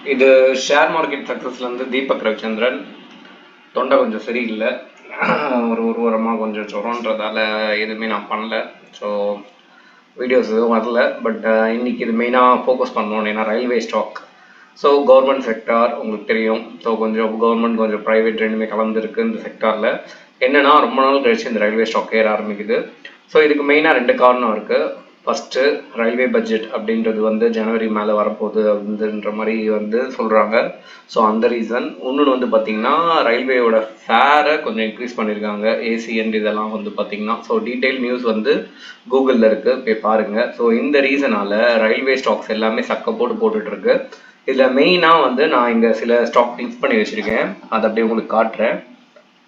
இது share market சக்ஸஸ்லேருந்து Deepak Ravichandran. தொண்டை கொஞ்சம் சரியில்லை, ஒரு வாரமாக கொஞ்சம் ஜுரம்ன்றதால எதுவுமே நான் பண்ணல. ஸோ வீடியோஸ் எதுவும் வரல. பட் இன்னைக்கு இது மெயினாக ஃபோக்கஸ் பண்ணணும். ஏன்னா railway stock, so government sector உங்களுக்கு தெரியும். ஸோ கொஞ்சம் கவர்மெண்ட் கொஞ்சம் ப்ரைவேட் ரெண்டுமே கலந்துருக்கு இந்த செக்டாரில். என்னென்னா ரொம்ப நாள் கழிச்சு இந்த ரயில்வே ஸ்டாக் ஏற ஆரம்பிக்குது. ஸோ இதுக்கு மெயினாக 2 காரணம் இருக்குது. ஃபஸ்ட்டு, ரயில்வே பட்ஜெட் அப்படின்றது வந்து ஜனவரி மேலே வரப்போகுது அப்படின்ற மாதிரி வந்து சொல்கிறாங்க. ஸோ அந்த ரீசன். இன்னொன்று வந்து பார்த்திங்கன்னா ரயில்வேயோட ஃபேரை கொஞ்சம் இன்க்ரீஸ் பண்ணியிருக்காங்க, ஏசி அண்ட் இதெல்லாம் வந்து பார்த்திங்கன்னா. ஸோ டீட்டெயில் நியூஸ் வந்து கூகுளில் இருக்குது, போய் பாருங்கள். ஸோ இந்த ரீசனால் ரயில்வே ஸ்டாக்ஸ் எல்லாமே சக்க போட்டுட்ருக்கு. இதில் மெயினாக வந்து நான் இங்கே சில ஸ்டாக் பிக்ஸ் பண்ணி வச்சுருக்கேன், அதை அப்படியே உங்களுக்கு காட்டுறேன்.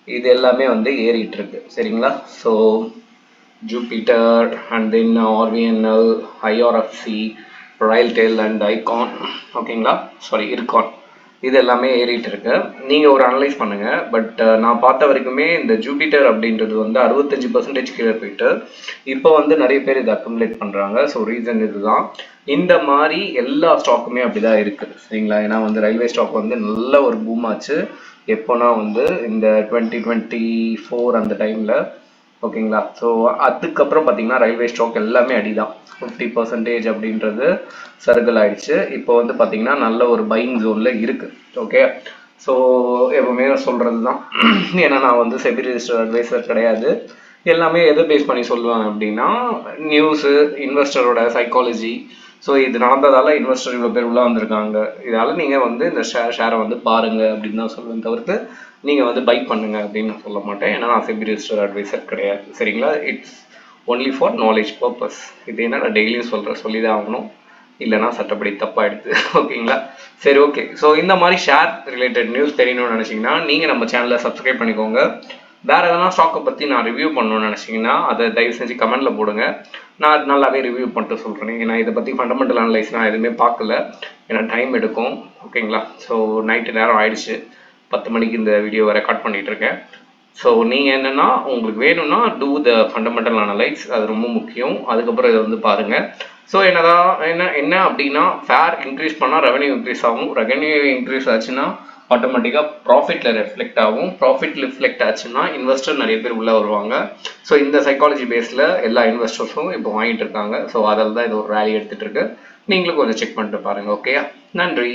இது எல்லாமே வந்து ஏறிட்டு இருக்கு, சரிங்களா? So Jupiter and then RVNL, IRFC, RailTel and Icon, ஓகேங்களா? சாரி, இர்கான். இது எல்லாமே ஏறிட்டு இருக்கு. நீங்கள் ஒரு அனலைஸ் பண்ணுங்கள். பட் நான் பார்த்த வரைக்குமே இந்த ஜூபிட்டர் அப்படின்றது வந்து 65% கீழே போயிட்டு இப்போ வந்து நிறைய பேர் இதை அக்குமுலேட் பண்ணுறாங்க. ஸோ ரீசன் இதுதான். இந்த மாதிரி எல்லா ஸ்டாக்குமே அப்படிதான் இருக்குது, சரிங்களா? ஏன்னா வந்து ரயில்வே ஸ்டாக் வந்து நல்ல ஒரு பூம் ஆச்சு. எப்போனா வந்து இந்த 2024 அந்த டைமில், ஓகேங்களா? ஸோ அதுக்கப்புறம் பார்த்தீங்கன்னா ரயில்வே ஸ்டாக் எல்லாமே அடிதான். 50% அப்படின்றது சர்க்கிள் ஆயிடுச்சு. இப்போ வந்து பார்த்தீங்கன்னா நல்ல ஒரு பையிங் ஜோனில் இருக்குது, ஓகே? ஸோ எப்பவுமே சொல்கிறது தான், ஏன்னா நான் வந்து செபி ரிஜிஸ்டர் அட்வைசர் கிடையாது. எல்லாமே எதை பேஸ் பண்ணி சொல்லுவேன் அப்படின்னா நியூஸு, இன்வெஸ்டரோட சைக்காலஜி. ஸோ இது நடந்ததால் இன்வெஸ்டர் இவ்வளோ பேர் உள்ளே வந்திருக்காங்க, இதால் நீங்கள் வந்து இந்த ஷேரை வந்து பாருங்கள் அப்படின்னு தான் சொல்லுவேன், தவிர்த்து நீங்கள் வந்து பை பண்ணுங்க அப்படின்னு நான் சொல்ல மாட்டேன். ஏன்னா நான் செபி ரிஜிஸ்டர் அட்வைசர் கிடையாது, சரிங்களா? It's only for knowledge purpose. இது என்ன நான் டெய்லியும் சொல்லி தான் ஆகணும், இல்லைனா சட்டப்படி தப்பாயிடுது, ஓகேங்களா? சரி, ஓகே. ஸோ இந்த மாதிரி ஷேர் ரிலேட்டட் நியூஸ் தெரியணும்னு நினச்சிங்கன்னா நீங்கள் நம்ம சேனலை சப்ஸ்கிரைப் பண்ணிக்கோங்க. வேறு எதனா ஸ்டாக்கை பற்றி நான் ரிவ்யூ பண்ணணும்னு நினச்சிங்கன்னா அதை தயவு செஞ்சு கமெண்ட்டில் போடுங்க, நான் நல்லாவே ரிவ்யூ பண்ணிட்டு சொல்கிறேன். ஏன்னா இதை பற்றி ஃபண்டமெண்டல் அனலைஸ் நான் எதுவுமே பார்க்கல, ஏன்னா டைம் எடுக்கும், ஓகேங்களா? ஸோ நைட்டு நேரம் ஆயிடுச்சு, 10 மணிக்கு இந்த வீடியோவை ரெக்கார்ட் பண்ணிகிட்டு இருக்கேன். ஸோ நீங்கள் என்னென்னா உங்களுக்கு வேணும்னா டூ த ஃபண்டமெண்டல் அனலைஸ், அது ரொம்ப முக்கியம். அதுக்கப்புறம் இதை வந்து பாருங்கள். ஸோ என்ன அப்படின்னா ஃபேர் இன்க்ரீஸ் பண்ணால் ரெவன்யூ இன்க்ரீஸ் ஆகும், ரெவன்யூ இன்க்ரீஸ் ஆச்சுன்னா ஆட்டோமேட்டிக்காக ப்ராஃபிட்டில் ரெஃப்ளெக்ட் ஆகும், ப்ராஃபிட் ரிஃப்ளெக்ட் ஆச்சுன்னா இன்வெஸ்டர் நிறைய பேர் உள்ளே வருவாங்க. ஸோ இந்த சைக்காலஜி பேஸில் எல்லா இன்வெஸ்டர்ஸும் இப்போ வாங்கிட்டு இருக்காங்க. ஸோ அதில் தான் இது ஒரு ரேலி எடுத்துகிட்டு இருக்கு. நீங்களும் கொஞ்சம் செக் பண்ணிட்டு பாருங்கள், ஓகே? நன்றி.